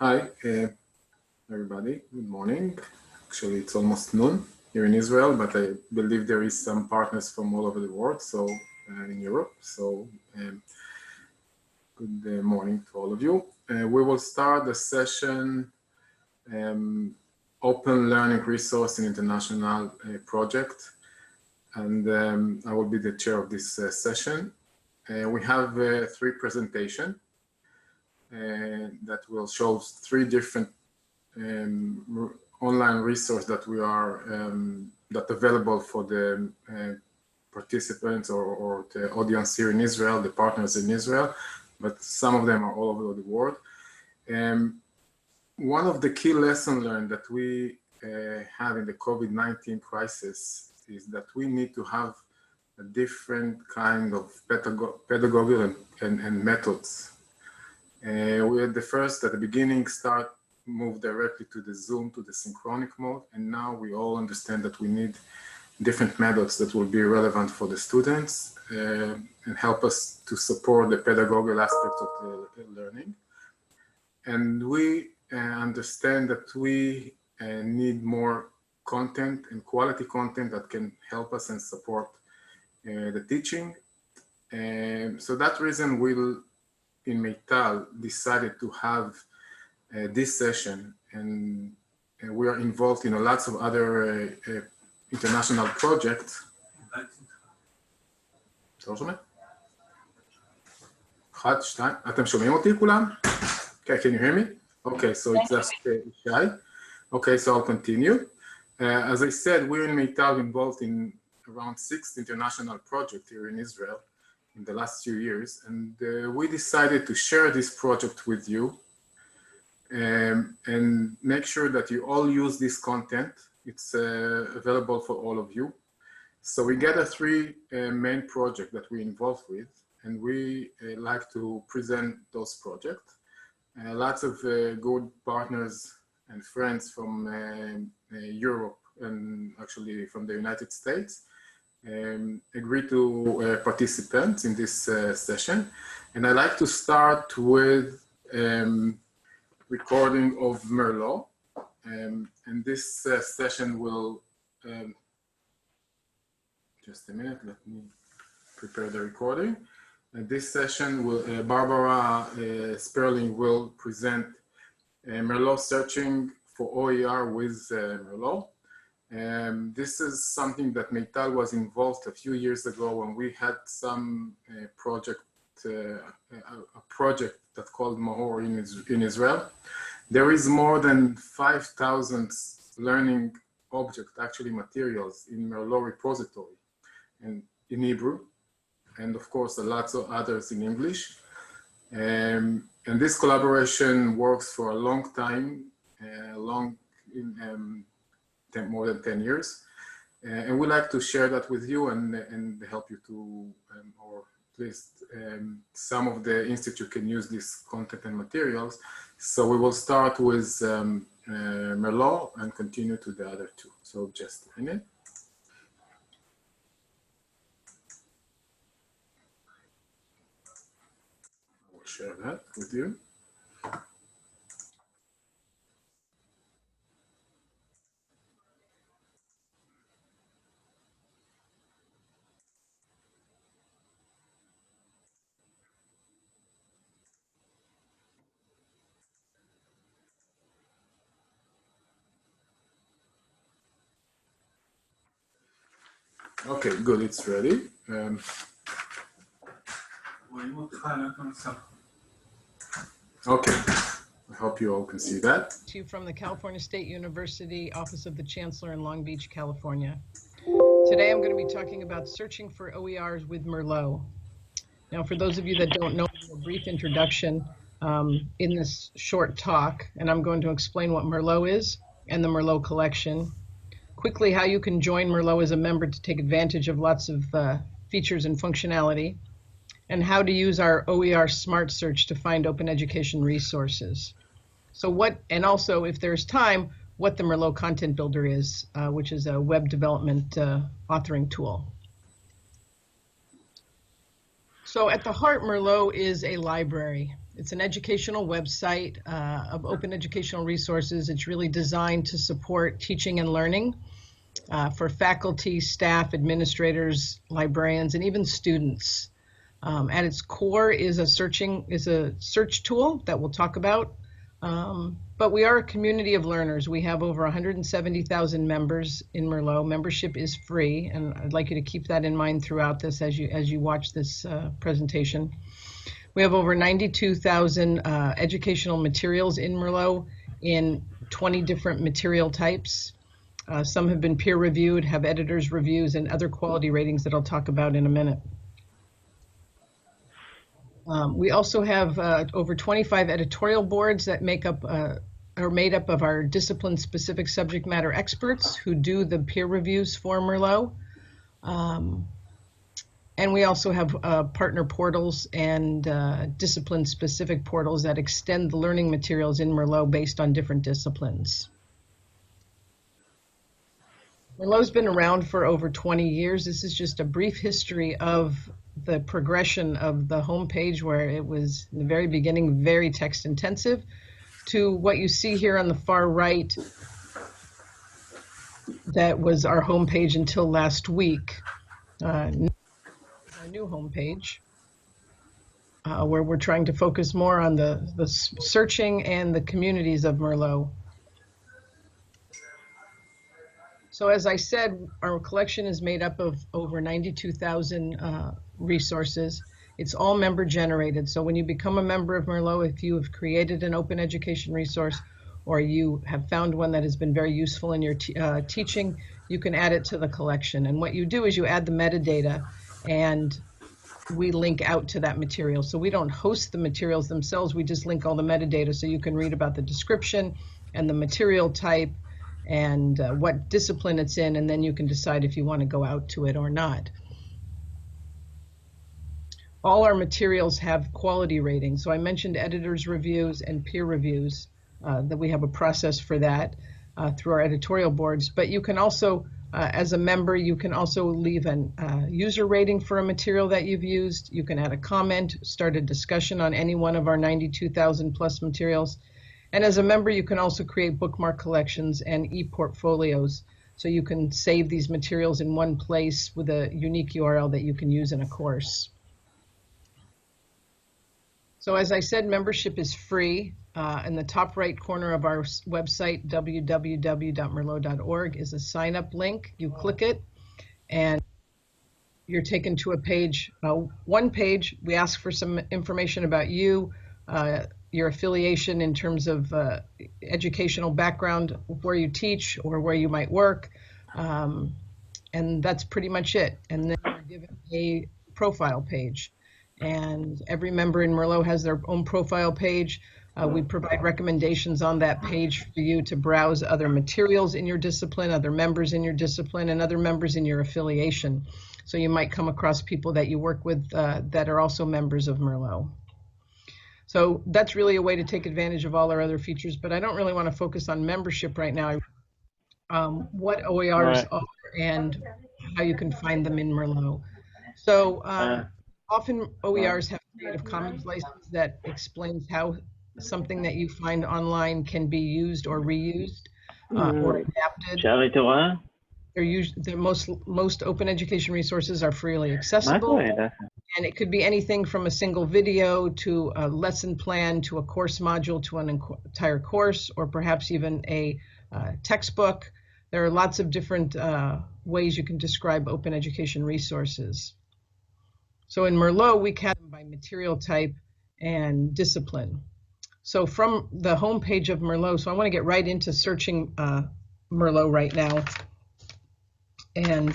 Hi, everybody. Good morning. Actually, it's almost noon here in Israel, but I believe there is some partners from all over the world, so in Europe. So good morning to all of you. We will start the session Open Learning Resource in International Project, and I will be the chair of this session. We have 3 presentations that will show 3 different online resources that we are that available for the participants or the audience here in Israel, the partners in Israel, but some of them are all over the world. One of the key lessons learned that we have in the COVID-19 crisis is that we need to have a different kind of pedagogical and methods. We had the first at the beginning move directly to the Zoom, to the synchronic mode, and now we all understand that we need different methods that will be relevant for the students and help us to support the pedagogical aspects of the learning. And we understand that we need more content and quality content that can help us and support the teaching. So that reason we'll in Meital decided to have this session, and we are involved in lots of other international projects. Okay, can you hear me? Okay, so it's just Shai. Okay, so I'll continue. As I said, we're in Meital involved in around 6 international projects here in Israel in the last few years, and we decided to share this project with you and make sure that you all use this content. It's available for all of you. So we gather 3 main projects that we're involved with, and we like to present those projects. Lots of good partners and friends from Europe and actually from the United States agree to participate in this session. And I like to start with recording of MERLOT. And this session will, just a minute, let me prepare the recording. And this session will, Barbara Sperling will present MERLOT searching for OER with MERLOT. This is something that Meital was involved a few years ago when we had some project that's called Mahor in Israel. There is more than 5,000 learning objects, actually materials, in MERLOT repository and in Hebrew, and of course lots of others in English. And this collaboration works for a long time, more than 10 years. And we like to share that with you and help you to, or at least some of the institute can use this content and materials. So we will start with MERLOT and continue to the other 2. So just a minute. I will share that with you. Okay, good, it's ready. Okay, I hope you all can see that. From the California State University Office of the Chancellor in Long Beach, California. Today I'm going to be talking about searching for OERs with MERLOT. Now, for those of you that don't know, a brief introduction in this short talk, and I'm going to explain what MERLOT is and the MERLOT Collection. Quickly, how you can join MERLOT as a member to take advantage of lots of features and functionality, and how to use our OER Smart Search to find open education resources. So and also, if there's time, what the MERLOT Content Builder is, which is a web development authoring tool. So at the heart, MERLOT is a library. It's an educational website of open educational resources. It's really designed to support teaching and learning for faculty, staff, administrators, librarians, and even students. At its core is a search tool that we'll talk about. But we are a community of learners. We have over 170,000 members in MERLOT. Membership is free, and I'd like you to keep that in mind throughout this as you watch this presentation. We have over 92,000 educational materials in MERLOT in 20 different material types. Some have been peer reviewed, have editors' reviews, and other quality ratings that I'll talk about in a minute. We also have over 25 editorial boards that are made up of our discipline-specific subject matter experts who do the peer reviews for MERLOT. And we also have partner portals and discipline-specific portals that extend the learning materials in MERLOT based on different disciplines. MERLOT's been around for over 20 years. This is just a brief history of the progression of the homepage, where it was in the very beginning very text intensive, to what you see here on the far right. That was our homepage until last week. Our new homepage, where we're trying to focus more on the searching and the communities of MERLOT. So as I said, our collection is made up of over 92,000 resources. It's all member generated. So when you become a member of MERLOT, if you have created an open education resource or you have found one that has been very useful in your teaching, you can add it to the collection. And what you do is you add the metadata, and we link out to that material. So we don't host the materials themselves, we just link all the metadata so you can read about the description and the material type and what discipline it's in, and then you can decide if you want to go out to it or not. All our materials have quality ratings. So I mentioned editors' reviews and peer reviews, that we have a process for that through our editorial boards. But you can also, as a member, you can also leave a user rating for a material that you've used. You can add a comment, start a discussion on any one of our 92,000 plus materials. And as a member, you can also create bookmark collections and e-portfolios. So you can save these materials in one place with a unique URL that you can use in a course. So as I said, membership is free. In the top right corner of our website, www.merlot.org, is a sign-up link. You click it, and you're taken to a page. One page, we ask for some information about you, your affiliation in terms of educational background, where you teach or where you might work, and that's pretty much it. And then you're given a profile page. And every member in MERLOT has their own profile page. We provide recommendations on that page for you to browse other materials in your discipline, other members in your discipline, and other members in your affiliation. So you might come across people that you work with that are also members of MERLOT. So that's really a way to take advantage of all our other features, but I don't really want to focus on membership right now. What OERs are and how you can find them in MERLOT. So often OERs have Creative Commons license that explains how something that you find online can be used or reused or adapted. Most open education resources are freely accessible, and it could be anything from a single video to a lesson plan to a course module to an entire course, or perhaps even a textbook. There are lots of different ways you can describe open education resources. So in MERLOT, we categorize them by material type and discipline. So from the home page of MERLOT, so I want to get right into searching MERLOT right now and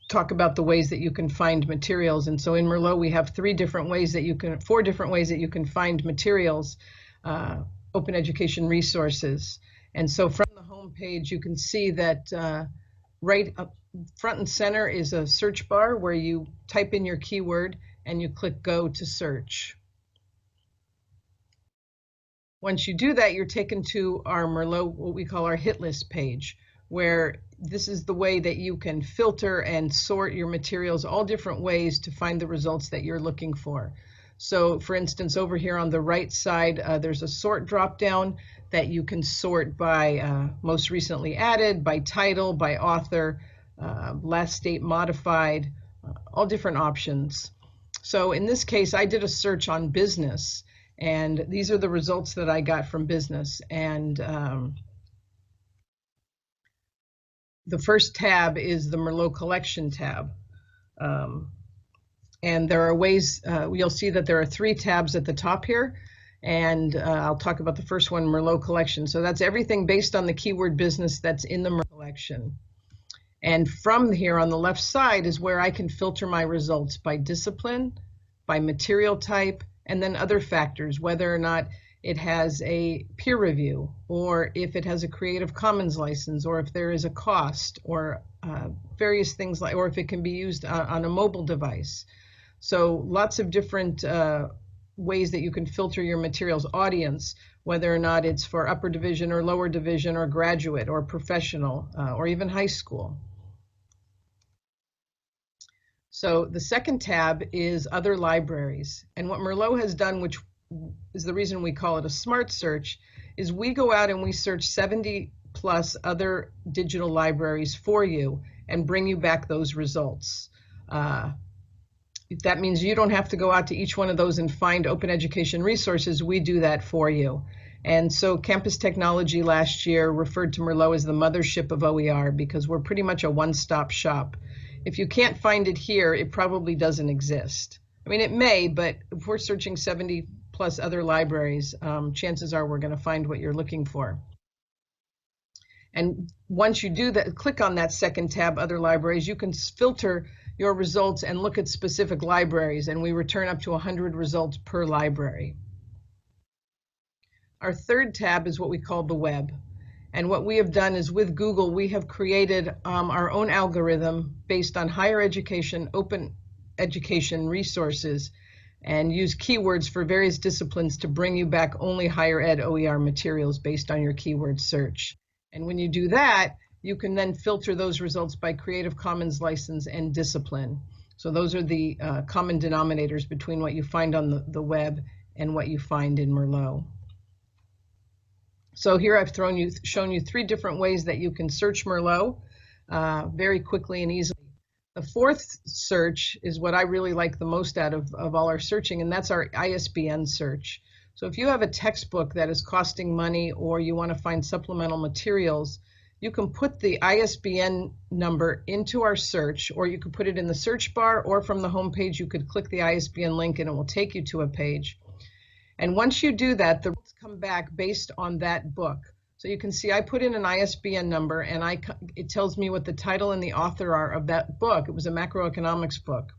talk about the ways that you can find materials. And so in MERLOT, we have four different ways that you can find materials, open education resources. And so from the home page, you can see that right up front and center is a search bar where you type in your keyword and you click go to search. Once you do that, you're taken to our MERLOT, what we call our hit list page, where this is the way that you can filter and sort your materials all different ways to find the results that you're looking for. So for instance, over here on the right side, there's a sort drop-down that you can sort by most recently added, by title, by author, last date modified, all different options. So in this case, I did a search on business, and these are the results that I got from business. And the first tab is the MERLOT Collection tab. And there are ways, you'll see that there are 3 tabs at the top here. And I'll talk about the first one, MERLOT Collection. So that's everything based on the keyword business that's in the MERLOT Collection. And from here on the left side is where I can filter my results by discipline, by material type, and then other factors, whether or not it has a peer review, or if it has a Creative Commons license, or if there is a cost, or various things like, or if it can be used on a mobile device. So lots of different ways that you can filter your materials. Audience, whether or not it's for upper division or lower division or graduate or professional or even high school. So the second tab is other libraries. And what MERLOT has done, which is the reason we call it a smart search, is we go out and we search 70 plus other digital libraries for you and bring you back those results. That means you don't have to go out to each one of those and find open education resources. We do that for you. And so Campus Technology last year referred to MERLOT as the mothership of OER, because we're pretty much a one-stop shop. If you can't find it here, it probably doesn't exist. I mean, it may, but if we're searching 70 plus other libraries, chances are we're going to find what you're looking for. And once you do that, click on that second tab, Other Libraries, you can filter your results and look at specific libraries, and we return up to 100 results per library. Our third tab is what we call the web. And what we have done is, with Google, we have created our own algorithm based on higher education, open education resources, and use keywords for various disciplines to bring you back only higher ed OER materials based on your keyword search. And when you do that, you can then filter those results by Creative Commons license and discipline. So those are the common denominators between what you find on the web and what you find in MERLOT. So here I've shown you 3 different ways that you can search MERLOT very quickly and easily. The fourth search is what I really like the most out of all our searching, and that's our ISBN search. So if you have a textbook that is costing money, or you want to find supplemental materials, you can put the ISBN number into our search, or you could put it in the search bar, or from the home page you could click the ISBN link and it will take you to a page. And once you do that, the results come back based on that book. So you can see I put in an ISBN number, and it tells me what the title and the author are of that book. It was a macroeconomics book.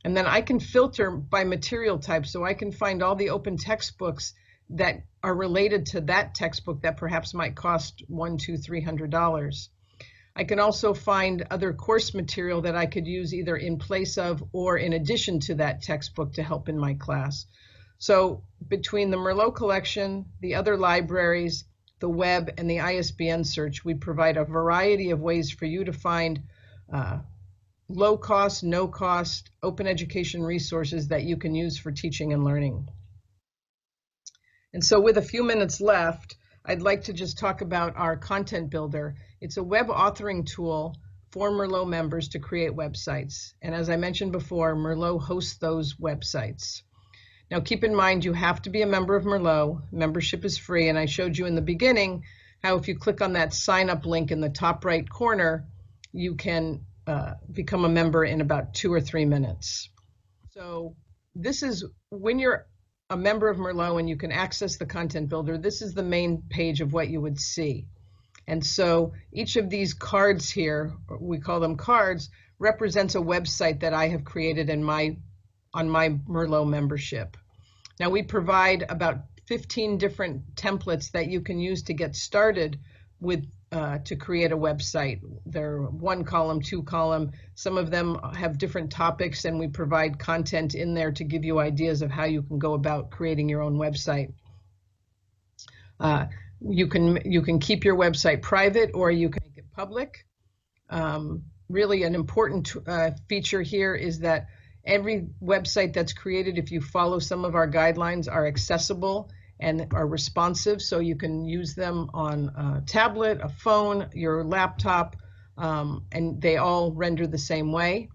And then I can filter by material type, so I can find all the open textbooks that are related to that textbook that perhaps might cost $100, $200, $300. I can also find other course material that I could use either in place of or in addition to that textbook to help in my class. So between the MERLOT Collection, the other libraries, the web, and the ISBN search, we provide a variety of ways for you to find low cost, no cost, open education resources that you can use for teaching and learning. And so with a few minutes left, I'd like to just talk about our content builder. It's a web authoring tool for MERLOT members to create websites. And as I mentioned before, MERLOT hosts those websites. Now keep in mind, you have to be a member of MERLOT. Membership is free, and I showed you in the beginning how if you click on that sign up link in the top right corner, you can become a member in about 2 or 3 minutes. So this is when you're a member of MERLOT and you can access the content builder. This is the main page of what you would see. And so each of these cards here, we call them cards, represents a website that I have created on my MERLOT membership. Now we provide about 15 different templates that you can use to get started with to create a website. They're 1 column, 2 column. Some of them have different topics, and we provide content in there to give you ideas of how you can go about creating your own website. You can keep your website private, or you can make it public. Really an important feature here is that Every website that's created, if you follow some of our guidelines, are accessible and are responsive, so you can use them on a tablet, a phone, your laptop, and they all render the same way.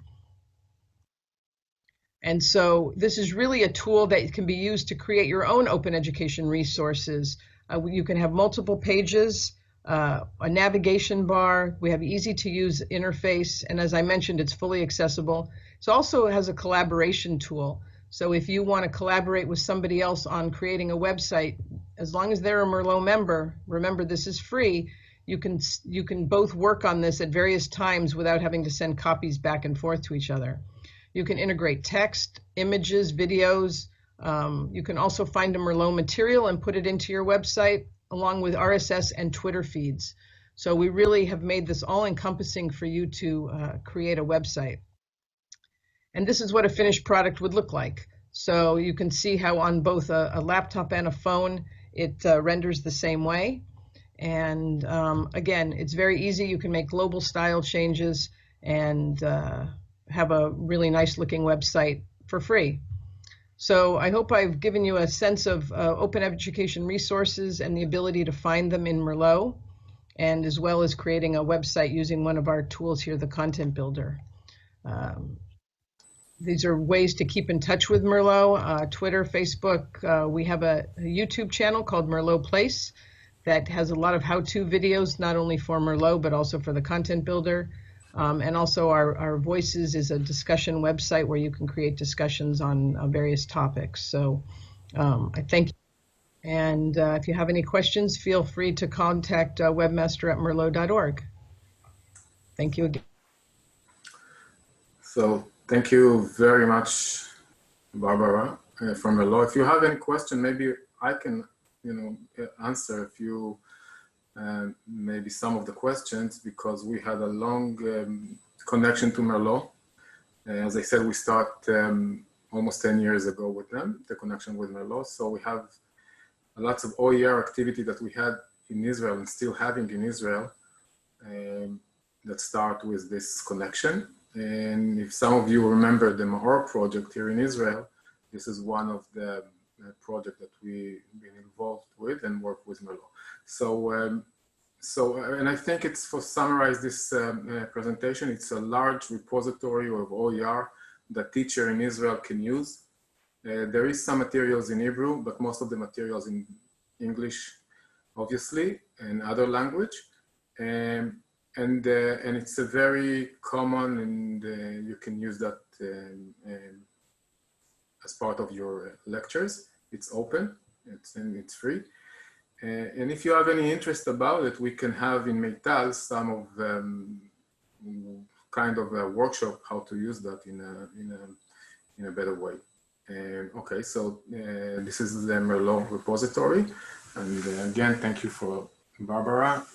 And so this is really a tool that can be used to create your own open education resources. You can have multiple pages, a navigation bar. We have easy to use interface. And as I mentioned, it's fully accessible. It also has a collaboration tool. So if you want to collaborate with somebody else on creating a website, as long as they're a MERLOT member, remember this is free, you can both work on this at various times without having to send copies back and forth to each other. You can integrate text, images, videos. You can also find a MERLOT material and put it into your website, along with RSS and Twitter feeds. So we really have made this all-encompassing for you to create a website. And this is what a finished product would look like. So you can see how on both a laptop and a phone, it renders the same way. And again, it's very easy. You can make global style changes and have a really nice looking website for free. So I hope I've given you a sense of open education resources and the ability to find them in MERLOT, and as well as creating a website using one of our tools here, the Content Builder. These are ways to keep in touch with MERLOT, Twitter, Facebook. We have a YouTube channel called MERLOT Place that has a lot of how-to videos, not only for MERLOT, but also for the Content Builder. And also our Voices is a discussion website where you can create discussions on various topics. So I thank you. And if you have any questions, feel free to contact webmaster@merlot.org. Thank you again. So thank you very much, Barbara, from MERLOT. If you have any question, maybe I can, answer a few, maybe some of the questions, because we had a long connection to MERLOT. As I said, we started almost 10 years ago with them, the connection with MERLOT. So we have lots of OER activity that we had in Israel and still having in Israel that start with this connection. And if some of you remember the Mahor project here in Israel, this is one of the projects that we've been involved with and work with MERLOT. And I think it's, for summarize this presentation, it's a large repository of OER that teacher in Israel can use. There is some materials in Hebrew, but most of the materials in English, obviously, and other language. And it's a very common, and you can use that as part of your lectures. It's open, it's free. And if you have any interest about it, we can have in Meital some of kind of a workshop how to use that in a better way. Okay, so this is the MERLOT repository. And again, thank you for Barbara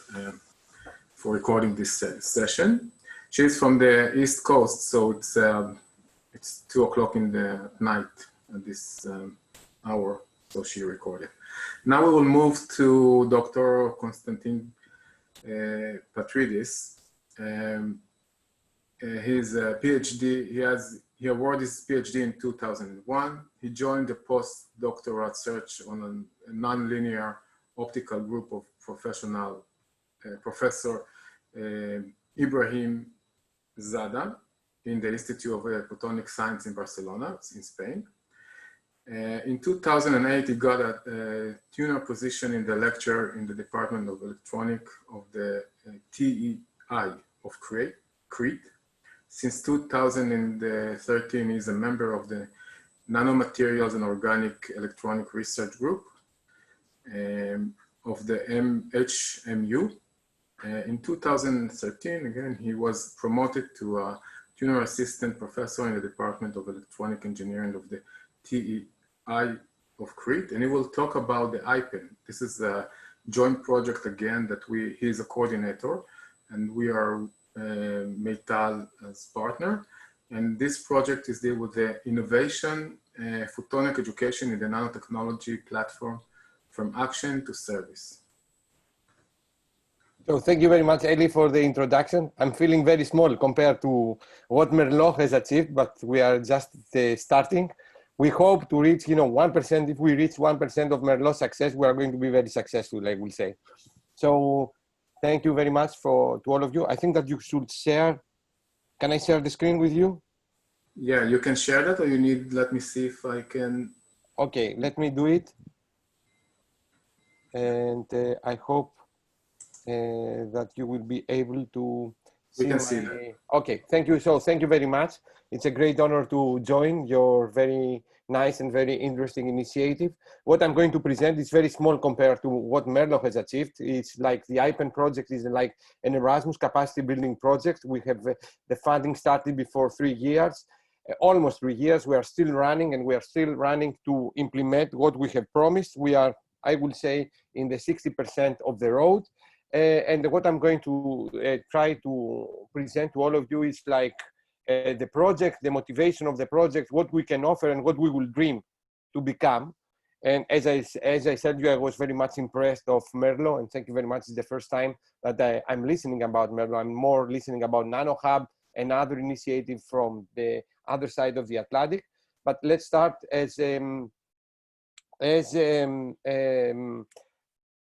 for recording this session. She's from the East Coast, so it's 2 o'clock in the night at this hour, so she recorded. Now we will move to Dr. Konstantin Patridis. His PhD, he awarded his PhD in 2001. He joined the postdoctoral search on a nonlinear optical group of Professor Ibrahim Zada in the Institute of Photonic Science in Barcelona, in Spain. In 2008, he got a tuner position in the lecture in the Department of Electronic of the TEI of Crete. Since 2013, he's a member of the Nanomaterials and Organic Electronic Research Group of the HMU. In 2013, again, he was promoted to a tuner assistant professor in the Department of Electronic Engineering of the TEI of Crete, and he will talk about the IPEN. This is a joint project again that he's a coordinator, and we are Meital as partner. And this project is deal with the innovation, photonic education in the nanotechnology platform from action to service. So thank you very much, Eli, for the introduction. I'm feeling very small compared to what MERLOT has achieved, but we are just starting. We hope to reach, 1%. If we reach 1% of MERLOT success, we are going to be very successful, I will say. So thank you very much to all of you. I think that you should share. Can I share the screen with you? Yeah, you can share that, or you need, let me see if I can. Okay, let me do it. And I hope that you will be able to see. We can see that. Okay, thank you. So thank you very much. It's a great honor to join your very nice and very interesting initiative. What I'm going to present is very small compared to what MERLOT has achieved. It's like the IPEN project is like an Erasmus capacity building project. We have the funding started before 3 years, almost 3 years. We are still running, and we are still running to implement what we have promised. We are, I will say, in the 60% of the road. And what I'm going to try to present to all of you is like the project, the motivation of the project, what we can offer and what we will dream to become. And as I said, I was very much impressed of MERLOT, and thank you very much. It's the first time that I'm listening about MERLOT. I'm more listening about NanoHub and other initiatives from the other side of the Atlantic. But let's start as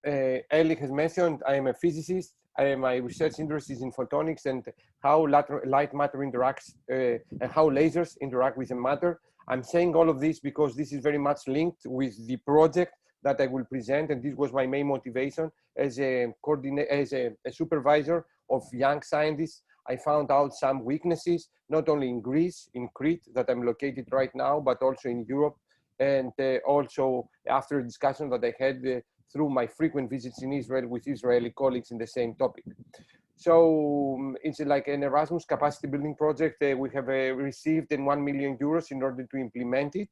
Eli has mentioned, I am a physicist. My research interest is in photonics and how light matter interacts and how lasers interact with the matter. I'm saying all of this because this is very much linked with the project that I will present, and this was my main motivation as a supervisor of young scientists. I found out some weaknesses, not only in Greece, in Crete, that I'm located right now, but also in Europe, and also after a discussion that I had through my frequent visits in Israel with Israeli colleagues in the same topic. So it's like an Erasmus capacity building project. We have received 1 million euros in order to implement it.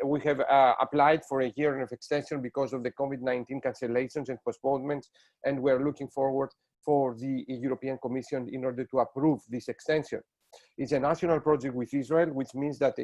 We have applied for a year of extension because of the COVID-19 cancellations and postponements, and we're looking forward for the European Commission in order to approve this extension. It's a national project with Israel, which means that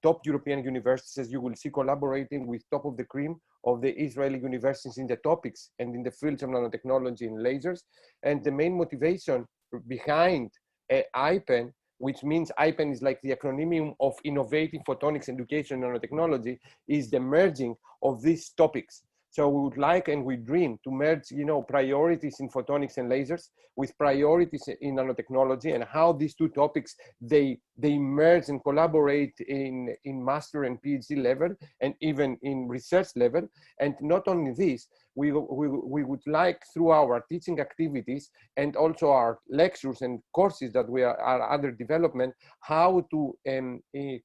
top European universities, as you will see, collaborating with top of the cream of the Israeli universities in the topics and in the fields of nanotechnology and lasers. And the main motivation behind IPEN, which means IPEN is like the acronym of Innovative Photonics Education and Nanotechnology, is the merging of these topics. So we would like and we dream to merge, priorities in photonics and lasers with priorities in nanotechnology, and how these two topics, they merge and collaborate in master and PhD level, and even in research level. And not only this, we would like, through our teaching activities and also our lectures and courses that we are under development, how to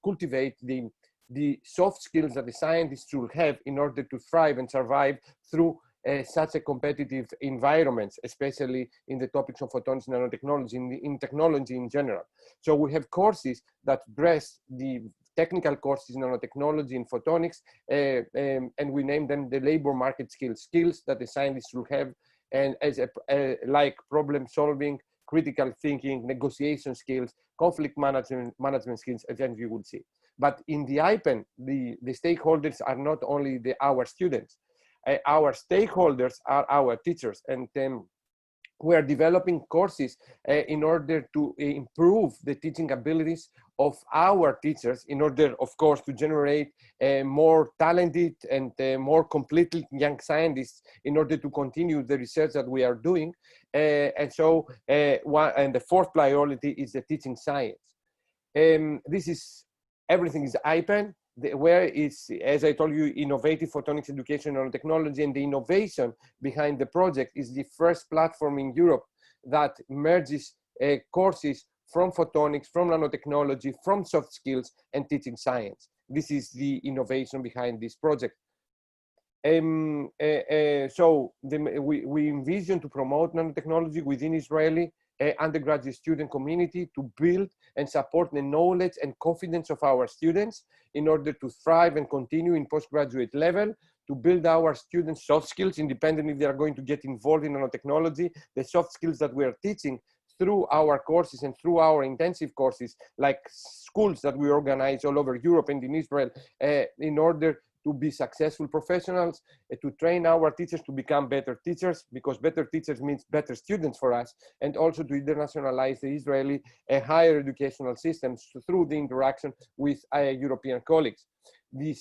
cultivate the soft skills that the scientists should have in order to thrive and survive through such a competitive environments, especially in the topics of photonics and nanotechnology, in technology in general. So we have courses that address the technical courses in nanotechnology and photonics, and we name them the labor market skills that the scientists should have, and as like problem solving, critical thinking, negotiation skills, conflict management skills, as you will see. But in the IPEN, the stakeholders are not only our students. Our stakeholders are our teachers, and we are developing courses in order to improve the teaching abilities of our teachers, in order, of course, to generate more talented and more completely young scientists in order to continue the research that we are doing. And the fourth priority is the teaching science. Everything is IPEN, where it's, as I told you, Innovative Photonics Education and Technology, and the innovation behind the project is the first platform in Europe that merges courses from photonics, from nanotechnology, from soft skills, and teaching science. This is the innovation behind this project. We envision to promote nanotechnology within Israeli undergraduate student community, to build and support the knowledge and confidence of our students in order to thrive and continue in postgraduate level, to build our students' soft skills, independently if they are going to get involved in nanotechnology, the soft skills that we are teaching through our courses and through our intensive courses, like schools that we organize all over Europe and in Israel, in order to be successful professionals, to train our teachers to become better teachers, because better teachers means better students for us, and also to internationalize the Israeli higher educational systems through the interaction with European colleagues. The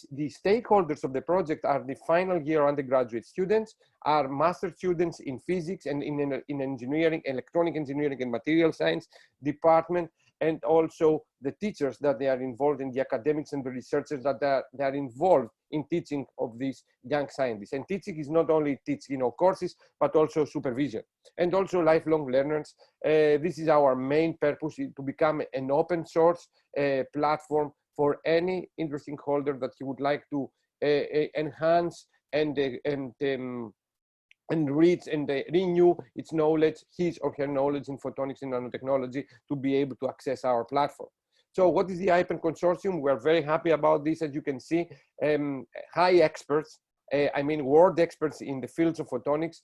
stakeholders of the project are the final year undergraduate students, are master students in physics and in engineering, electronic engineering and material science department, and also the teachers that they are involved in, the academics and the researchers that they are involved in teaching of these young scientists. And teaching is not only teaching courses, but also supervision and also lifelong learners. This is our main purpose, to become an open source platform for any interesting holder that he would like to enhance and enrich and renew its knowledge, his or her knowledge in photonics and nanotechnology, to be able to access our platform. So what is the IPEN consortium? We're very happy about this. As you can see, high experts, I mean world experts in the fields of photonics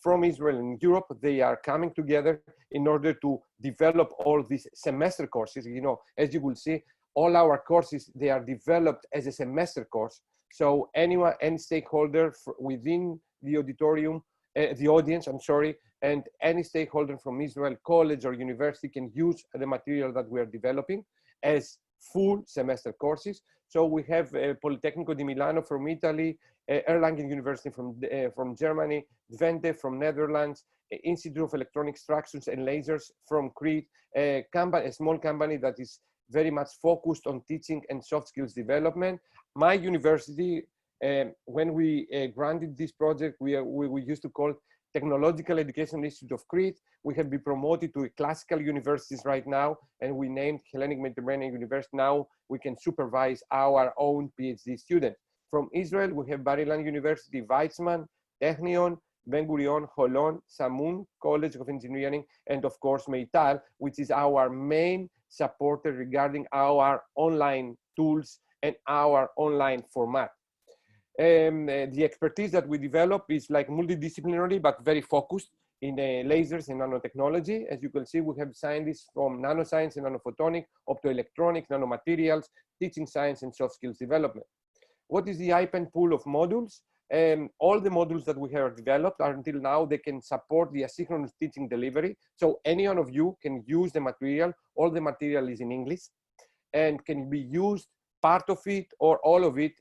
from Israel and Europe, they are coming together in order to develop all these semester courses. You know, as you will see, all our courses, they are developed as a semester course. So anyone, any stakeholder within the auditorium, the audience, I'm sorry, and any stakeholder from Israel, college or university can use the material that we are developing as full semester courses. So we have Politecnico di Milano from Italy, Erlangen University from Germany, Twente from Netherlands, Institute of Electronic Structures and Lasers from Crete, a small company that is very much focused on teaching and soft skills development. My university, when we granted this project, we used to call Technological Education Institute of Crete. We have been promoted to classical universities right now, and we named Hellenic Mediterranean University. Now we can supervise our own PhD students. From Israel, we have Bar Ilan University, Weizmann, Technion, Ben Gurion, Holon, Samun College of Engineering, and of course Meital, which is our main supporter regarding our online tools and our online format. The expertise that we develop is like multidisciplinary, but very focused in lasers and nanotechnology. As you can see, we have scientists from nanoscience and nanophotonics, optoelectronics, nanomaterials, teaching science and soft skills development. What is the IPEN pool of modules? All the modules that we have developed are, until now, they can support the asynchronous teaching delivery. So any one of you can use the material. All the material is in English and can be used, part of it or all of it,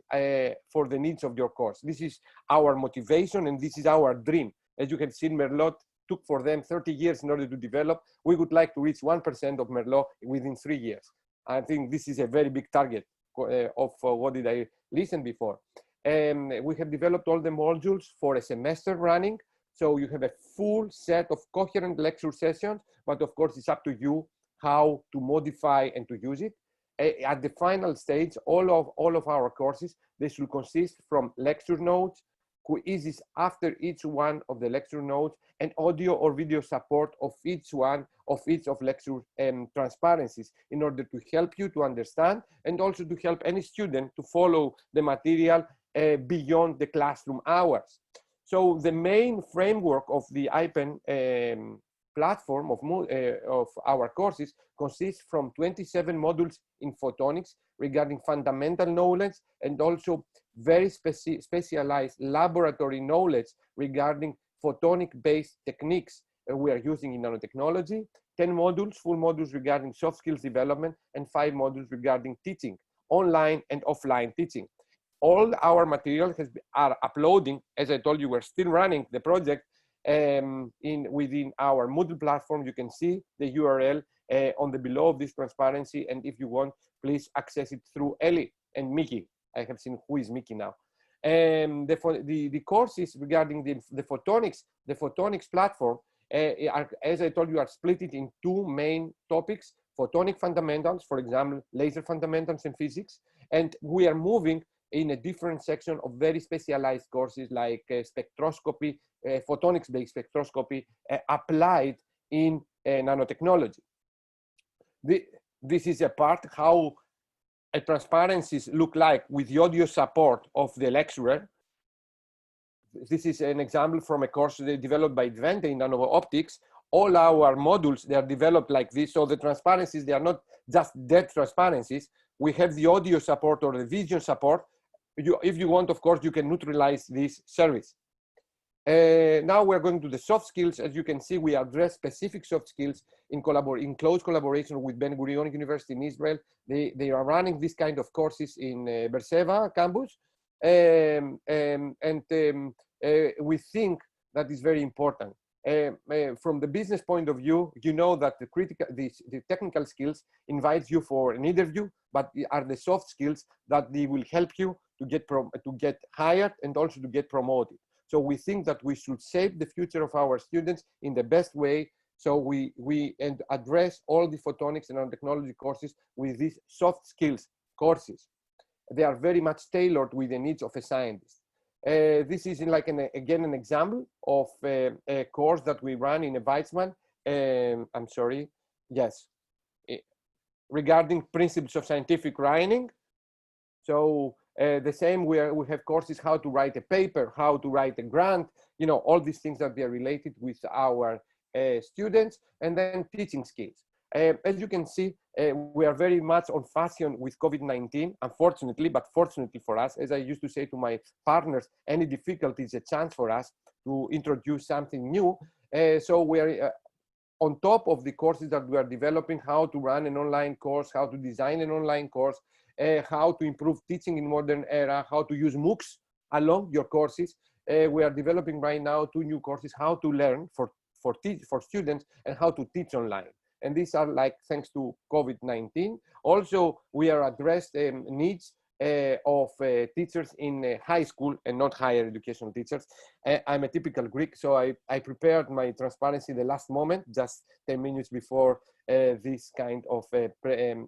for the needs of your course. This is our motivation and this is our dream. As you can see, MERLOT took for them 30 years in order to develop. We would like to reach 1% of MERLOT within 3 years. I think this is a very big target of what did I listen before. We have developed all the modules for a semester running. So you have a full set of coherent lecture sessions, but of course it's up to you how to modify and to use it. At the final stage, all of our courses, they should consist from lecture notes, quizzes after each one of the lecture notes, and audio or video support of each of lecture transparencies, in order to help you to understand and also to help any student to follow the material beyond the classroom hours. So the main framework of the IPEN platform of our courses consists from 27 modules in photonics regarding fundamental knowledge, and also very specialized laboratory knowledge regarding photonic-based techniques we are using in nanotechnology, 10 modules, full modules regarding soft skills development, and 5 modules regarding teaching, online and offline teaching. All our material are uploading. As I told you, we're still running the project within our Moodle platform. You can see the URL on the below of this transparency, and if you want, please access it through Ellie and Mickey. I have seen who is Mickey now. The courses regarding the photonics platform, as I told you, are split in 2 main topics: photonic fundamentals, for example, laser fundamentals in physics, and we are moving in a different section of very specialized courses like spectroscopy, photonics-based spectroscopy applied in nanotechnology. This is a part how transparencies look like with the audio support of the lecturer. This is an example from a course developed by Twente in nano-optics. All our modules, they are developed like this. So the transparencies, they are not just dead transparencies. We have the audio support or the vision support if you want, of course, you can neutralize this service. Now we're going to the soft skills. As you can see, we address specific soft skills in close collaboration with Ben Gurion University in Israel. They are running this kind of courses in Beersheba campus. We think that is very important. From the business point of view, you know that the technical skills invites you for an interview, but are the soft skills that they will help you to get hired and also to get promoted. So we think that we should shape the future of our students in the best way. So we address all the photonics and nanotechnology courses with these soft skills courses. They are very much tailored with the needs of a scientist. This is like again an example of a course that we run in a Weizmann. I'm sorry, yes, regarding principles of scientific writing. So the same, we have courses how to write a paper, how to write a grant, you know, all these things that they are related with our students, and then teaching skills. As you can see, we are very much on fashion with COVID-19, unfortunately, but fortunately for us. As I used to say to my partners, any difficulty is a chance for us to introduce something new. So we are on top of the courses that we are developing, how to run an online course, how to design an online course, how to improve teaching in modern era, how to use MOOCs along your courses. We are developing right now 2 new courses, how to learn for students and how to teach online. And these are like thanks to COVID-19. Also, we are addressed needs of teachers in high school and not higher education teachers. I'm a typical Greek, so I prepared my transparency the last moment, just 10 minutes before this kind of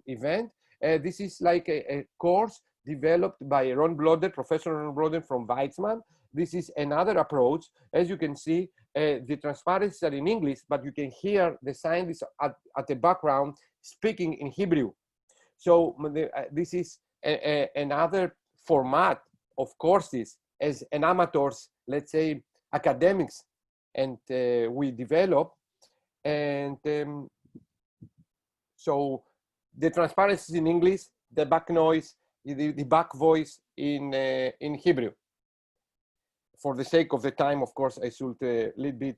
event. This is like a course developed by Ron Bloder, Professor Ron Bloder from Weizmann. This is another approach. As you can see, the transparencies are in English, but you can hear the scientists at the background speaking in Hebrew. So this is another format of courses as an amateurs, let's say academics, and we develop. And so the transparencies in English, the back noise, the back voice in Hebrew. For the sake of the time, of course, I should a little bit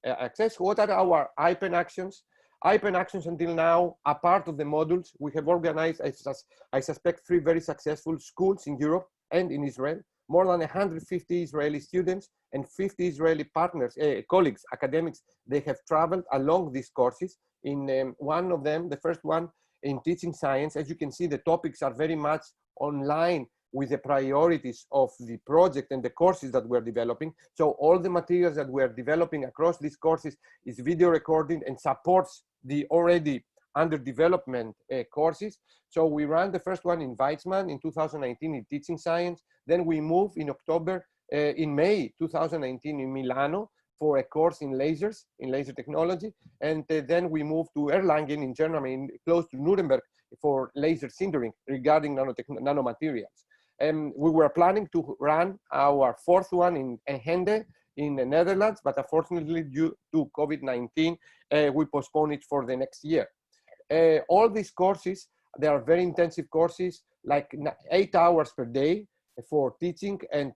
access. What are our IPEN actions? IPEN actions until now are part of the modules. We have organized, I suspect, 3 very successful schools in Europe and in Israel. More than 150 Israeli students and 50 Israeli partners, colleagues, academics, they have traveled along these courses. In one of them, the first one in teaching science, as you can see, the topics are very much online with the priorities of the project and the courses that we're developing. So all the materials that we're developing across these courses is video recording and supports the already under development courses. So we ran the first one in Weizmann in 2019 in teaching science. Then we moved in October, in May 2019 in Milano for a course in lasers, in laser technology. And then we moved to Erlangen in Germany, close to Nuremberg, for laser sintering regarding nanomaterials. We were planning to run our 4th one in Hende in the Netherlands, but unfortunately due to COVID-19, we postponed it for the next year. All these courses, they are very intensive courses, like 8 hours per day for teaching and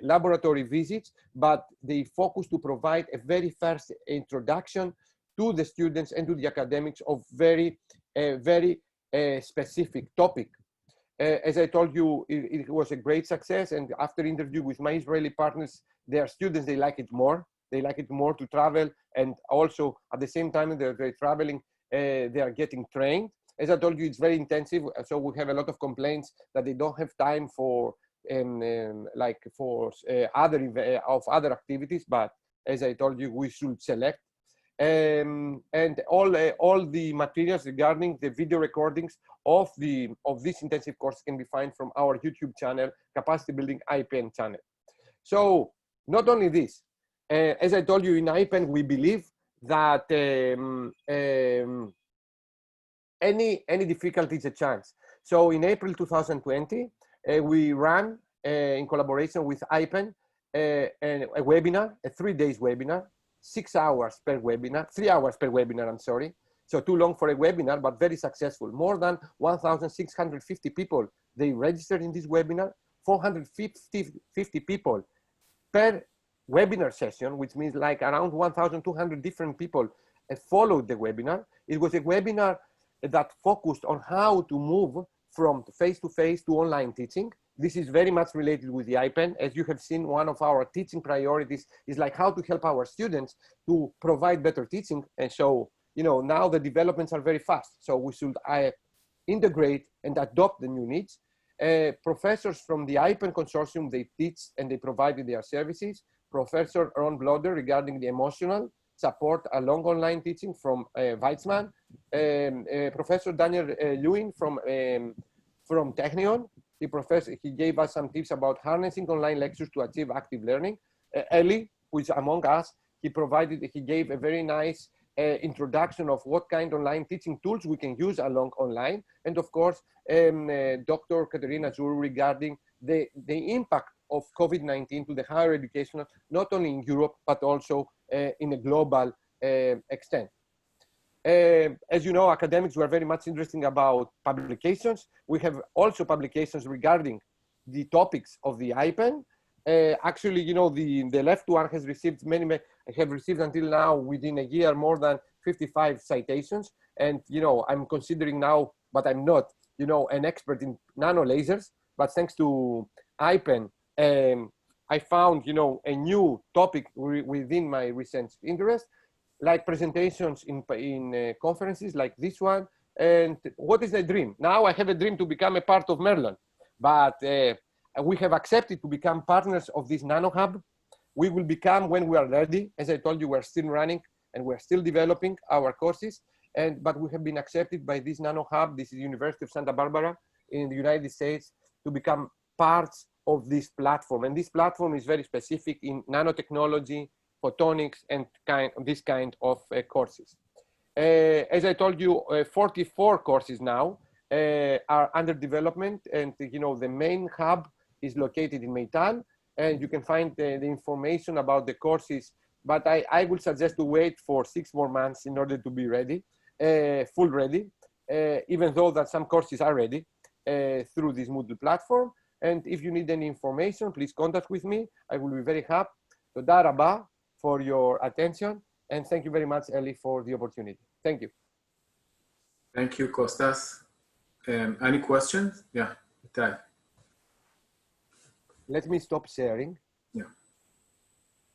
laboratory visits, but they focus to provide a very first introduction to the students and to the academics of very specific topic. As I told you, it was a great success. And after interview with my Israeli partners, their students, they like it more. They like it more to travel. And also at the same time they're traveling, they are getting trained. As I told you, it's very intensive. So we have a lot of complaints that they don't have time for other activities. But as I told you, we should select. And all the materials regarding the video recordings of this intensive course can be found from our YouTube channel, Capacity Building IPEN channel. So not only this, as I told you, in IPEN we believe that any difficulty is a chance. So in April 2020, we ran in collaboration with IPEN a webinar, a 3-day webinar. 6 hours per webinar, 3 hours per webinar, I'm sorry. So too long for a webinar, but very successful. More than 1,650 people they registered in this webinar, 450 people per webinar session, which means like around 1,200 different people followed the webinar. It was a webinar that focused on how to move from face-to-face to online teaching. This is very much related with the IPEN. As you have seen, one of our teaching priorities is like how to help our students to provide better teaching. And so, you know, now the developments are very fast. So we should integrate and adopt the new needs. Professors from the IPEN consortium, they teach and they provided their services. Professor Ron Bloder regarding the emotional support along online teaching from Weizmann. Professor Daniel Lewin from Technion. He gave us some tips about harnessing online lectures to achieve active learning. Eli, who is among us, he gave a very nice introduction of what kind of online teaching tools we can use along online. And of course, Dr. Katerina Zuru regarding the impact of COVID-19 to the higher education, not only in Europe, but also in a global extent. As you know, academics were very much interested about publications. We have also publications regarding the topics of the IPEN. Actually, you know, the left one has received have received until now within a year more than 55 citations. And, you know, I'm considering now, but I'm not, you know, an expert in nano lasers, but thanks to IPEN, I found, you know, a new topic within my recent interest, like presentations in conferences like this one. And what is the dream? Now I have a dream to become a part of MERLOT, but we have accepted to become partners of this Nano Hub. We will become when we are ready. As I told you, we're still running and we're still developing our courses. But we have been accepted by this Nano Hub. This is the University of Santa Barbara in the United States to become parts of this platform. And this platform is very specific in nanotechnology, photonics, and this kind of courses. As I told you, 44 courses now are under development, and you know the main hub is located in Meital, and you can find the information about the courses. But I would suggest to wait for 6 more months in order to be ready, full ready, even though that some courses are ready through this Moodle platform. And if you need any information, please contact with me. I will be very happy. Toda rabba for your attention, and thank you very much, Eli, for the opportunity. Thank you. Thank you, Kostas. Any questions? Yeah, Meital. Let me stop sharing. Yeah.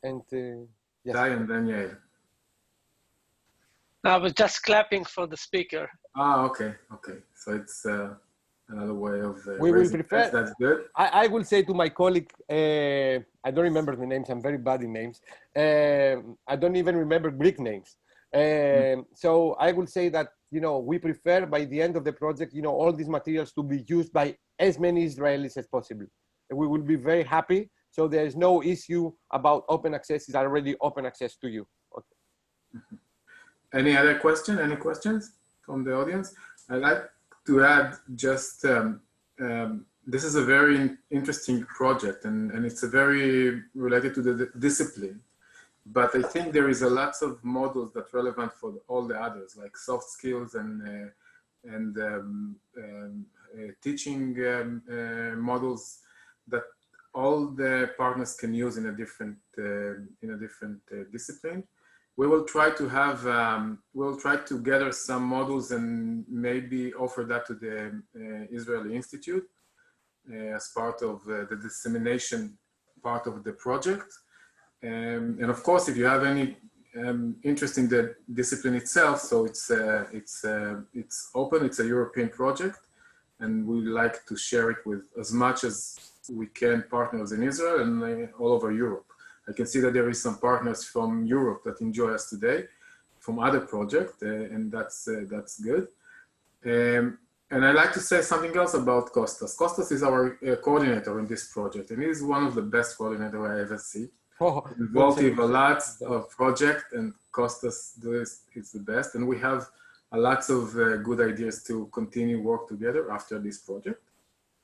And yes. Meital and then Yael. I was just clapping for the speaker. Ah, okay, okay. So it's another way of we will prepare. That's good. I will say to my colleague, I don't remember the names. I'm very bad in names. I don't even remember Greek names. So I will say that, you know, we prefer by the end of the project, you know, all these materials to be used by as many Israelis as possible. And we will be very happy. So there is no issue about open access. It's already open access to you. Okay. Any other question? Any questions from the audience? I'd like to add just, this is a very interesting project and it's a very related to the discipline. But I think there is a lots of models that are relevant for all the others, like soft skills and teaching models that all the partners can use in a different discipline. We will try to have, we'll try to gather some models and maybe offer that to the Israeli Institute as part of the dissemination part of the project. And of course, if you have any interest in the discipline itself, so it's open, it's a European project, and we like to share it with as much as we can partners in Israel and all over Europe. I can see that there is some partners from Europe that enjoy us today from other projects, and that's good. And I'd like to say something else about Kostas. Kostas is our coordinator in this project, and he's one of the best coordinators I ever see. Involved in a lot of projects, and Kostas is the best. And we have a lots of good ideas to continue work together after this project.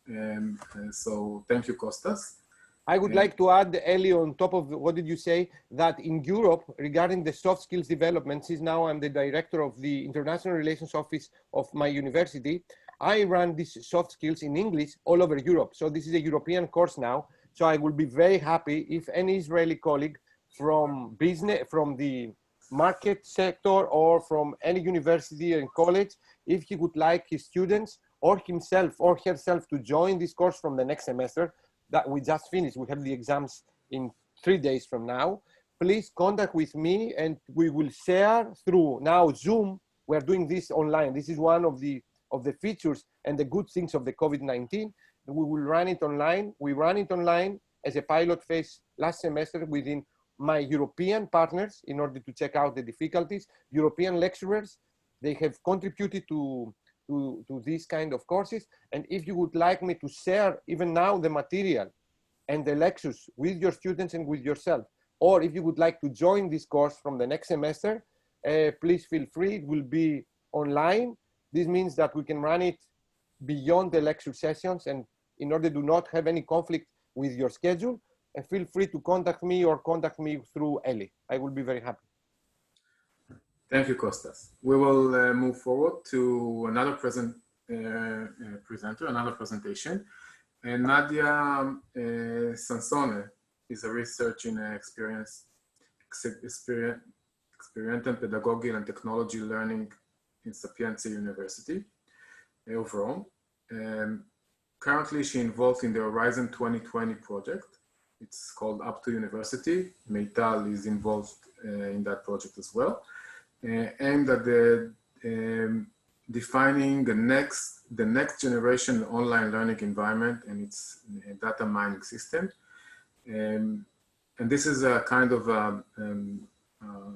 And so thank you, Kostas. I would like to add, Eli, on top of what did you say, that in Europe, regarding the soft skills development, since now I'm the director of the International Relations Office of my university, I run these soft skills in English all over Europe. So this is a European course now. So I will be very happy if any Israeli colleague from business, from the market sector or from any university and college, if he would like his students or himself or herself to join this course from the next semester that we just finished. We have the exams in 3 days from now. Please contact with me and we will share through now Zoom. We're doing this online. This is one of the features and the good things of the COVID-19. We will run it online. We ran it online as a pilot phase last semester within my European partners in order to check out the difficulties. European lecturers, they have contributed to these kind of courses. And if you would like me to share even now the material and the lectures with your students and with yourself, or if you would like to join this course from the next semester, please feel free. It will be online. This means that we can run it beyond the lecture sessions, and in order to not have any conflict with your schedule, and feel free to contact me or contact me through Eli. I will be very happy. Thank you, Kostas. We will move forward to another presenter, another presentation. And Nadia Sansone is a research in experiential pedagogy and technology learning in Sapienza University overall. Currently, she involved in the Horizon 2020 project. It's called Up to University. Meital is involved in that project as well. Aimed at defining the next generation online learning environment and its data mining system. And this is a kind of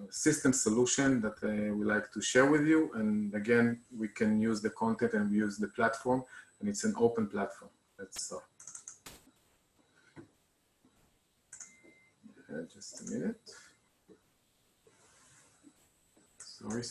system solution that we like to share with you. And again, we can use the content and we use the platform, and it's an open platform. Let's start. Just a minute. Sorry.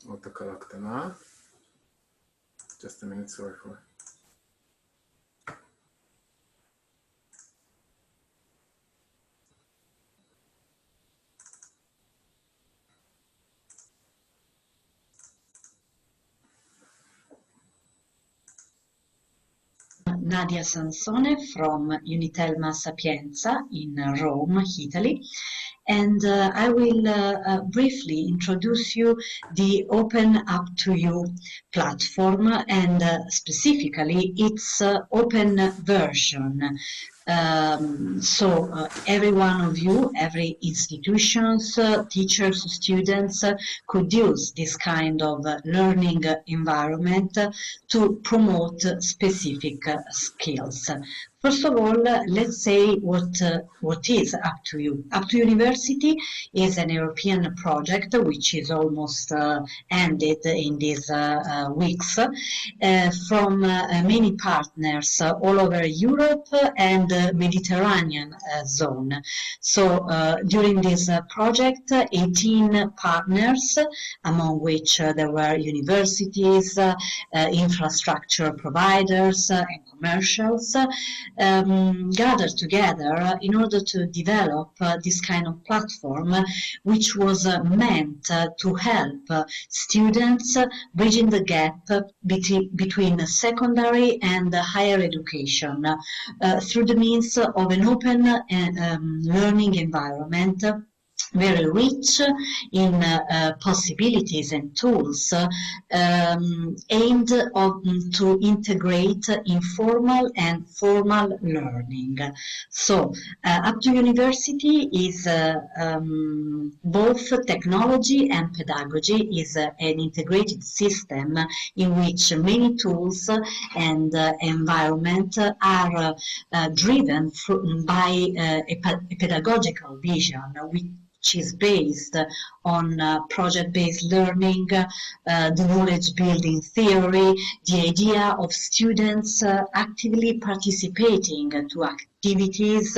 עוד תקלה קטנה. Just a minute, sorry for it. Nadia Sansone from Unitelma Sapienza in Rome, Italy. And I will briefly introduce you the Open Up to You platform and specifically its open version. So every one of you, every institutions, teachers, students could use this kind of learning environment to promote specific skills. First of all, let's say what is Up to You. Up to University is an European project which is almost ended in these weeks from many partners all over Europe and Mediterranean zone. So during this project, 18 partners, among which there were universities, infrastructure providers, and commercials, gathered together in order to develop this kind of platform, which was meant to help students bridging the gap between secondary and higher education through the means of an open learning environment, very rich in possibilities and tools aimed to integrate informal and formal learning. So Up to University is both technology and pedagogy, is an integrated system in which many tools and environment are driven by a pedagogical vision, which is based on project-based learning, the knowledge building theory, the idea of students actively participating to activities,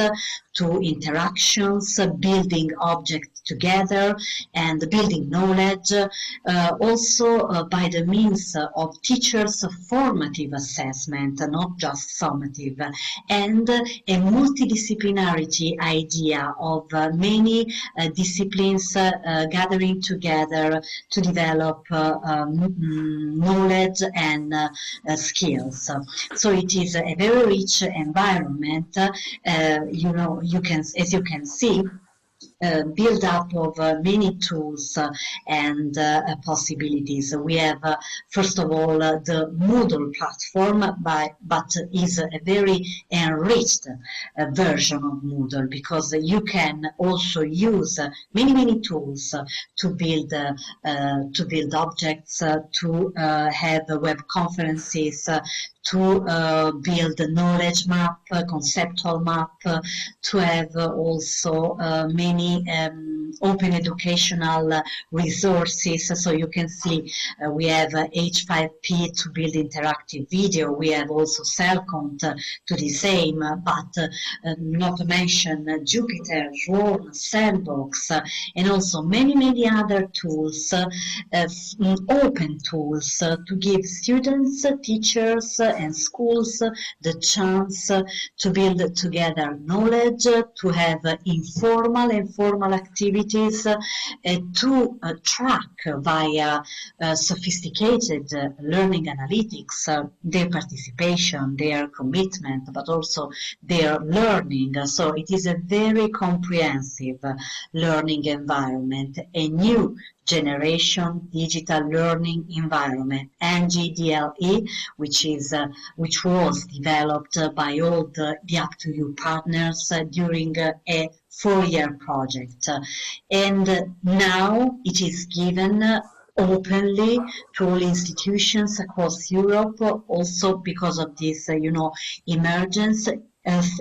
to interactions, building objects together and building knowledge, also by the means of teachers' formative assessment, not just summative, and a multidisciplinarity idea of many disciplines gathering together to develop knowledge and skills. So it is a very rich environment. As you can see, build up of many tools and possibilities. We have, first of all, the Moodle platform, but is a very enriched version of Moodle, because you can also use many tools to build objects, to have web conferences, to build a knowledge map, conceptual map, to have also many open educational resources. So you can see we have H5P to build interactive video. We have also Cellcont to the same, but not to mention Jupyter, Swarm, Sandbox, and also many other tools, open tools to give students, teachers, and schools the chance to build together knowledge, to have informal and formal activities, to track via sophisticated learning analytics their participation, their commitment, but also their learning. So it is a very comprehensive learning environment, a new generation digital learning environment, NGDLE, which was developed by all the Up2U partners during a 4-year project, and now it is given openly to all institutions across Europe, also because of this,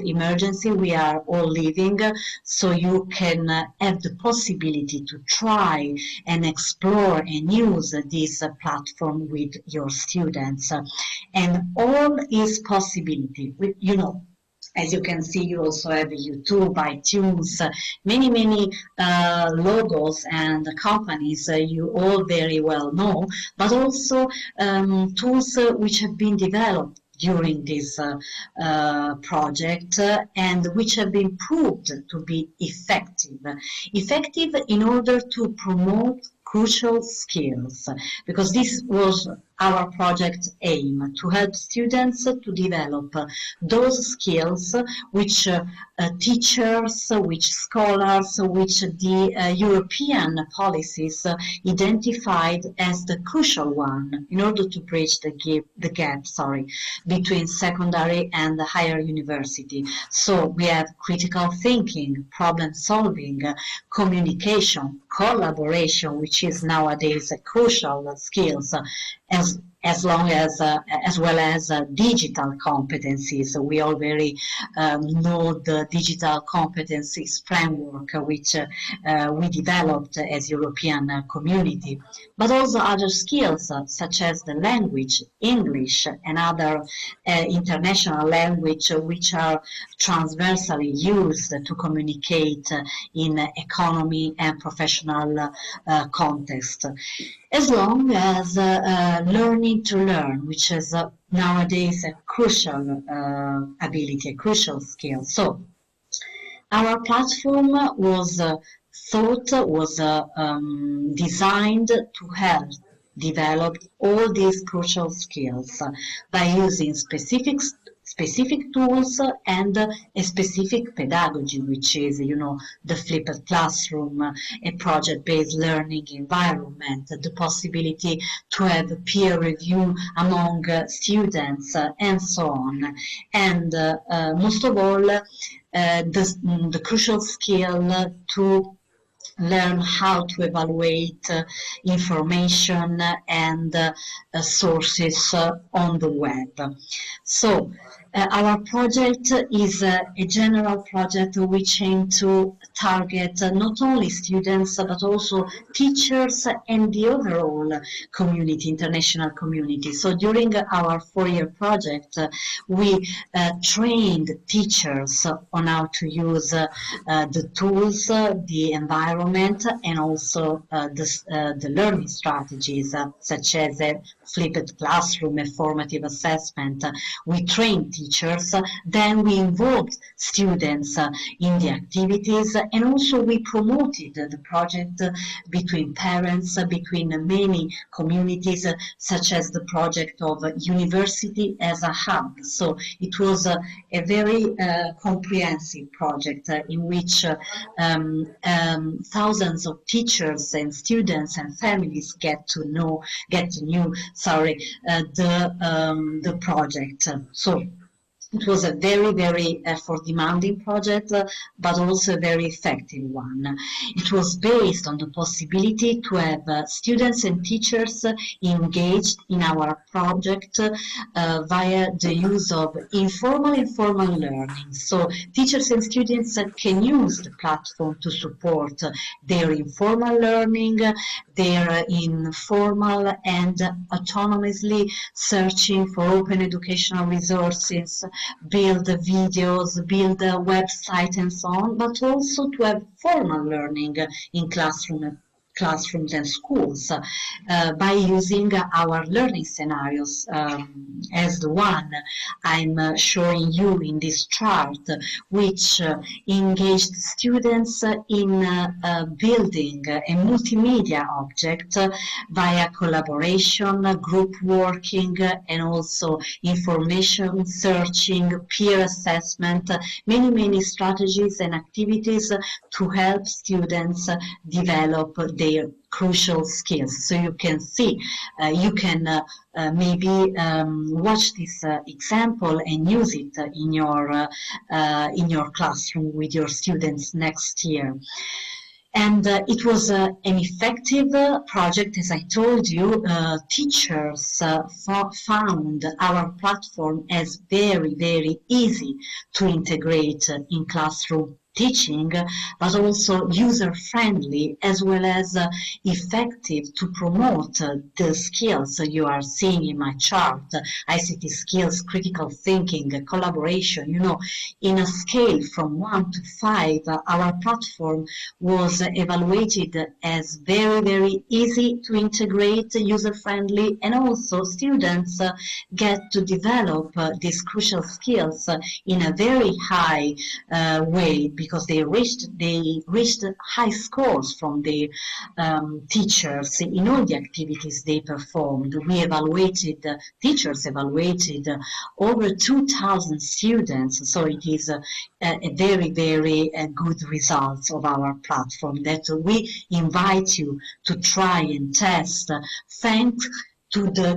emergency we are all living, so you can have the possibility to try and explore and use this platform with your students, and all is possibility. As you can see, you also have YouTube, iTunes, many logos and companies you all very well know, but also tools which have been developed during this project and which have been proved to be effective in order to promote crucial skills, because this was our project aim, to help students to develop those skills which teachers, which scholars, which the European policies identified as the crucial one in order to bridge the gap between secondary and higher university. So we have critical thinking, problem solving, communication, collaboration, which is nowadays a crucial skills, as well as digital competencies. We all very know the digital competencies framework which we developed as European community, but also other skills such as the language, English, and other international language which are transversally used to communicate in economy and professional context, as long as learning to learn, which is nowadays a crucial ability, a crucial skill. So our platform was designed to help develop all these crucial skills by using specific tools and a specific pedagogy, which is, the flipped classroom, a project-based learning environment, the possibility to have peer review among students, and so on. And most of all, the crucial skill to learn how to evaluate information and sources on the web. So Our project is a general project which aims to target not only students but also teachers and the overall community, international community. So during our 4-year project, we trained teachers on how to use the tools, the environment, and also the learning strategies such as a flipped classroom, a formative assessment. We trained teachers, then we involved students in the activities, and also we promoted the project between parents, between many communities, such as the project of university as a hub. So it was a very comprehensive project in which thousands of teachers and students and families get to know the project. So it was a very, very effort-demanding project, but also a very effective one. It was based on the possibility to have students and teachers engaged in our project via the use of informal and formal learning. So teachers and students can use the platform to support their informal learning, their informal and autonomously searching for open educational resources, build videos, build a website and so on, but also to have formal learning in classrooms and schools by using our learning scenarios as the one I'm showing you in this chart, which engaged students in building a multimedia object via collaboration, group working, and also information searching, peer assessment, many strategies and activities to help students develop their crucial skills. So you can see, you can maybe watch this example and use it in your classroom with your students next year. And it was an effective project, as I told you. Teachers found our platform as very, very easy to integrate in classroom teaching, but also user-friendly as well as effective to promote the skills you are seeing in my chart, ICT skills, critical thinking, collaboration. You know, in a scale from 1 to 5, our platform was evaluated as very, very easy to integrate, user-friendly, and also students get to develop these crucial skills in a very high way, because they reached high scores from the teachers in all the activities they performed. Teachers evaluated over 2,000 students, so it is a very, very good results of our platform that we invite you to try and test, thanks to the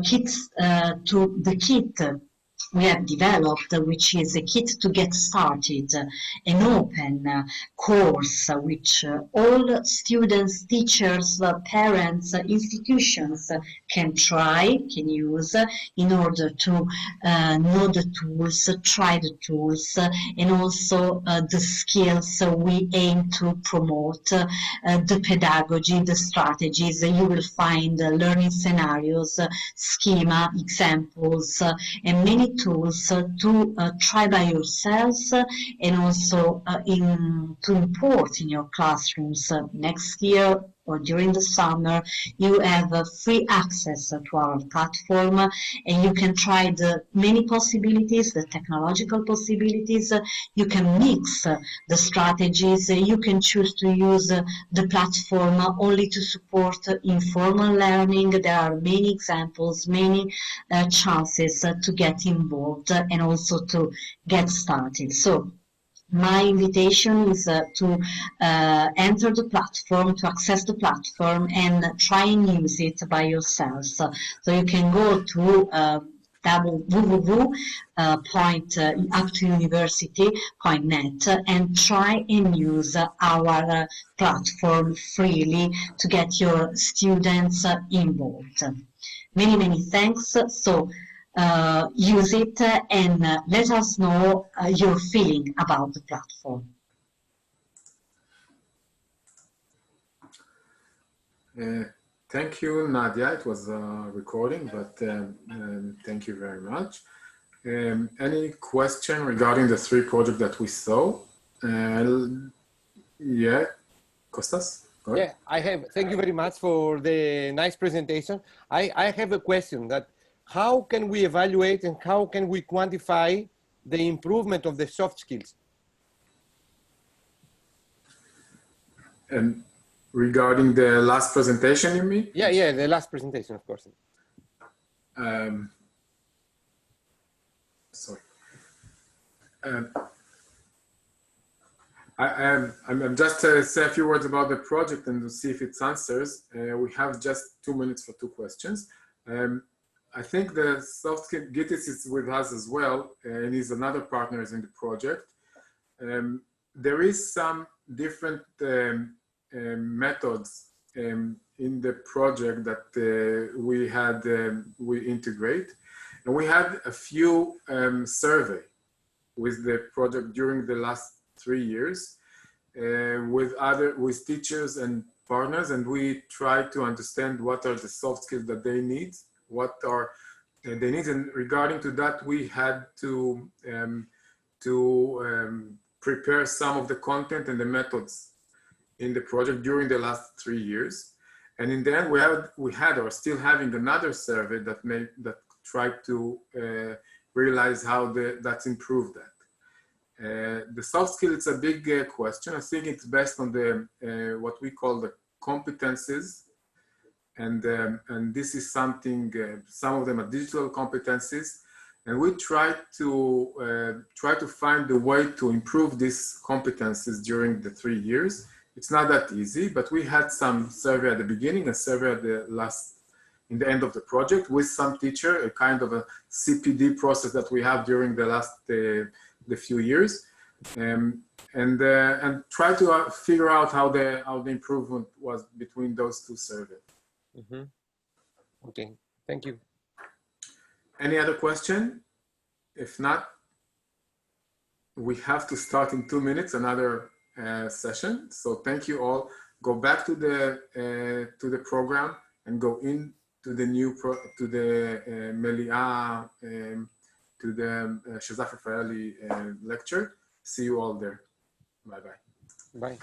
kit we have developed, which is a kit to get started, an open course which all students, teachers, parents, institutions can use in order to know the tools, try the tools, and also the skills we aim to promote, the pedagogy, the strategies. You will find learning scenarios, schema, examples, and many tools to try by yourselves, and also to import in your classrooms next year or during the summer. You have free access to our platform, and you can try the many possibilities, the technological possibilities. You can mix the strategies. You can choose to use the platform only to support informal learning. There are many examples, many chances to get involved and also to get started. So my invitation is to enter the platform, to access the platform, and try and use it by yourselves. So you can go to www.uptouniversity.net and try and use our platform freely to get your students involved. Many thanks. So use it and let us know your feeling about the platform. Thank you, Nadia. It was a recording, but thank you very much. Any question regarding the 3 projects that we saw? Yeah, Kostas? Yeah, I have. Thank you very much for the nice presentation. I have a question that how can we evaluate and how can we quantify the improvement of the soft skills? And regarding the last presentation, you mean? Yeah, the last presentation, of course. Sorry. I'm just say a few words about the project and to see if it answers. We have just 2 minutes for 2 questions. I think the soft skill Gitis is with us as well, and he's another partner in the project. There is some different methods in the project that we integrate, and we had a few survey with the project during the last 3 years with teachers and partners, and we try to understand what are the soft skills that they need, what are they need, and regarding to that we had to prepare some of the content and the methods in the project during the last 3 years. And in the end we had or still having another survey that tried to realize how that's improved that. The soft skill, it's a big question. I think it's based on the what we call the competencies, and this is something. Some of them are digital competencies, and we try to find a way to improve these competencies during the 3 years. It's not that easy, but we had some survey at the beginning, a survey at the in the end of the project with some teacher, a kind of a CPD process that we have during the last the few years, and try to figure out how the improvement was between those 2 surveys. Mm-hmm. Okay, thank you. Any other question? If not, we have to start in 2 minutes another session. So thank you all. Go back to the program and go into the new Meli'ah, to the Shazaf Rafaeli lecture. See you all there. Bye-bye. Bye.